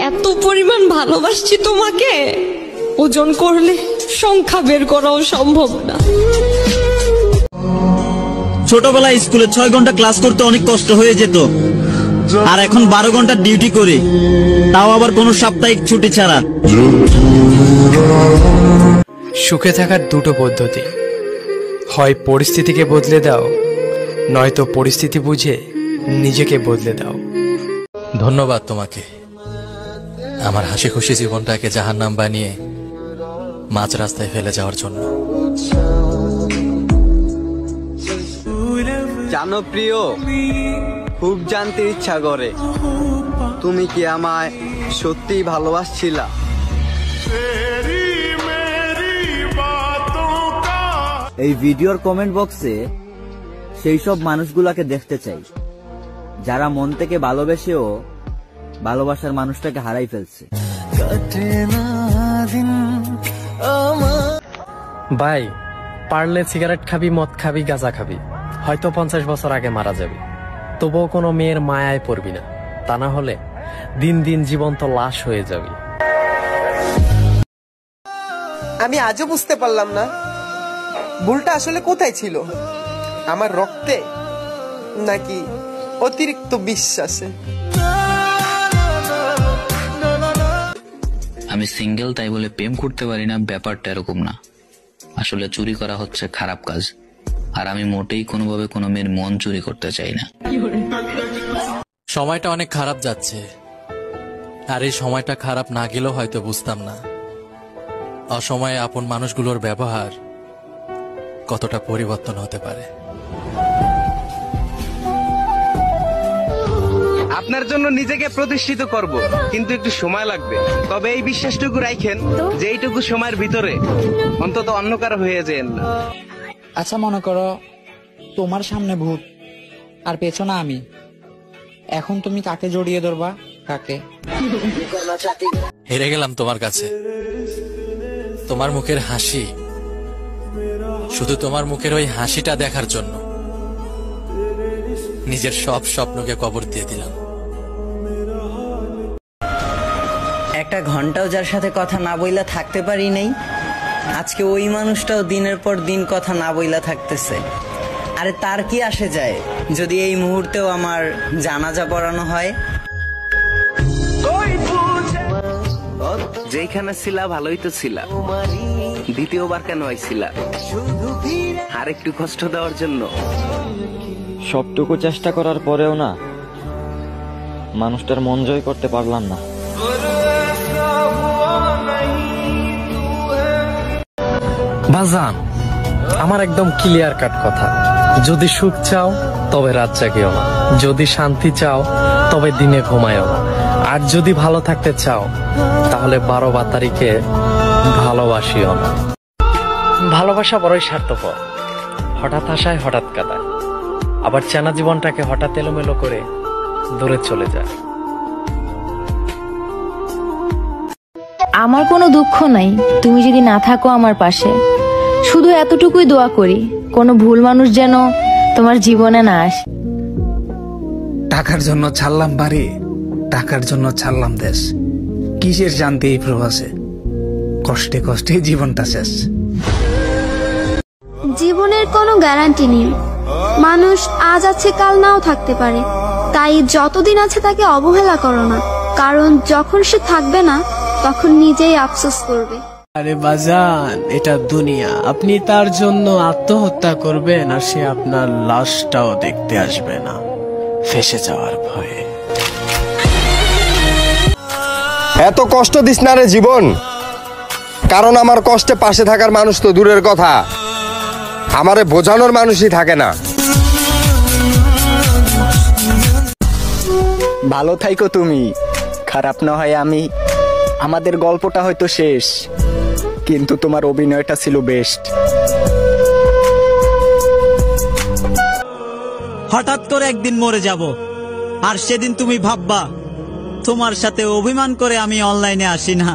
এত পরিমাণ ভালোবাসছি তোমাকে, ওজন করলে সংখ্যা বের করাও সম্ভব না। ছোটবেলায় স্কুলে 6 ঘন্টা ক্লাস করতে অনেক কষ্ট হয়ে যেত, আর এখন 12 ঘন্টা ডিউটি করি, তাও আবার কোনো সাপ্তাহিক ছুটি ছাড়া। সুখে থাকার দুটো পদ্ধতি, হয় পরিস্থিতিকে বদলে দাও, নয়তো পরিস্থিতি বুঝে নিজেকে বদলে দাও। ধন্যবাদ তোমাকে আমার হাসি খুশি জীবনটাকে জাহান্নাম বানিয়ে মাঝ রাস্তায় ফেলে যাওয়ার জন্য। জানো প্রিয়, খুব জানতে ইচ্ছা করে তুমি কি আমায় সত্যি ভালোবাসছিলা? এই ভিডিওর কমেন্ট বক্সে সেই সব মানুষগুলাকে দেখতে চাই যারা মন থেকে ভালোবেসেও ভালোবাসার মানুষটাকে হারাই ফেলছে। ভাই, পারলে সিগারেট খাবি, মদ খাবি, গাঁজা খাবি, হয়তো 50 বছর আগে মারা যাবি, তবুও কোনো মেয়ের মায়ায় পড়বি না, তা না হলে দিন দিন জীবন্ত লাশ হয়ে যাবি। আমি আজও বুঝতে পারলাম না ভুলটা আসলে কোথায় ছিল, আমার রক্তে নাকি অতিরিক্ত বিশ্বাসে। আমি সিঙ্গেল তাই বলে প্রেম করতে পারি না, ব্যাপারটা এরকম না। আসলে চুরি করা হচ্ছে খারাপ কাজ, আর আমি মোটেই কোনোভাবে কোনো মেয়ের মন চুরি করতে চাই না। সময়টা অনেক খারাপ যাচ্ছে, আর এই সময়টা খারাপ না গেলেও হয়তো বুঝতাম না অসময়ে আপন মানুষগুলোর ব্যবহার কতটা পরিবর্তন হতে পারে। আপনার জন্য নিজেকে প্রতিষ্ঠিত করব, কিন্তু একটু সময় লাগবে। তবে এই বিশ্বাসটুকু রাখেন যে এইটুকু সময়ের ভিতরে অন্তত অন্য কারো হয়ে যেন না। আচ্ছা, মনে করো তোমার সামনে ভূত আর পেছনে আমি, এখন তুমি কাকে জড়িয়ে ধরবা? কাকে? হেরে গেলাম তোমার কাছে। তোমার মুখের হাসি, শুধু তোমার মুখের ওই হাসিটা দেখার জন্য নিজের সব স্বপ্নকে কবর দিয়ে দিলাম। একটা ঘন্টাও যার সাথে কথা না বইলা থাকতে পারি নাই, আজকে ওই মানুষটাও দিনের পর দিন কথা না বইলা থাকতেছে। আরে তার কি আসে যায় যদি এই মুহূর্তেও আমার জানাজা পড়ানো হয়? যেখানে ছিলা ভালোই তো ছিলা, দ্বিতীয়বার কেন আইছিলা? আর একটু কষ্ট দেওয়ার জন্য? সবটুকু চেষ্টা করার পরেও না, মানুষটার মন জয় করতে পারলাম না। বাজান, আমার একদম ক্লিয়ার কাট কথা, যদি সুখ চাও তবে রাত জাগিও না, যদি শান্তি চাও তবে দিনে ঘুমায়ও না, আর যদি ভালো থাকতে চাও তাহলে 12 তারিখে ভালোবাসিও না। ভালোবাসা বড়ই স্বার্থপর, হঠাৎ আসায় হঠাৎ কাঁদায়, আবার চেনা জীবনটাকে হঠাৎ এলোমেলো করে দূরে চলে যায়। আমার কোনো দুঃখ নাই তুমি যদি না থাকো আমার পাশে, শুধু এতটুকুই দোয়া করি কোনো ভুল মানুষ যেন তোমার জীবনে না আসে। টাকার জন্য ছাড়লাম বাড়ি, টাকার জন্য ছাড়লাম দেশ, কিসের শান্তি এই প্রবাসে, কষ্টে কষ্টে জীবনটা শেষ। জীবনের কোনো গ্যারান্টি নেই, মানুষ আজ আছে কাল নাও থাকতে পারে, তাই যতদিন আছে তাকে অবহেলা করো না, কারণ যখন সে থাকবে না তখন নিজেই আফসোস করবে। আরে বাজান, এটা দুনিয়া, আপনি তার জন্য আত্মহত্যা করবেন আর সে আপনার লাশটাও দেখতে আসবে না, ফেসে যাওয়ার ভয়ে। এত কষ্ট দিস না রে জীবন, কারণ আমার কষ্টে পাশে থাকার মানুষ তো দূরের কথা, আমারে বোঝানোর মানুষই থাকে না। ভালো থাইকো তুমি, খারাপ না হয় আমি। আমাদের গল্পটা হয়তো শেষ, কিন্তু তোমার অভিনয়টা ছিল বেস্ট। হঠাৎ করে একদিন মরে যাব, আর সেদিন তুমি ভাববা তোমার সাথে অভিমান করে আমি অনলাইনে আসি না।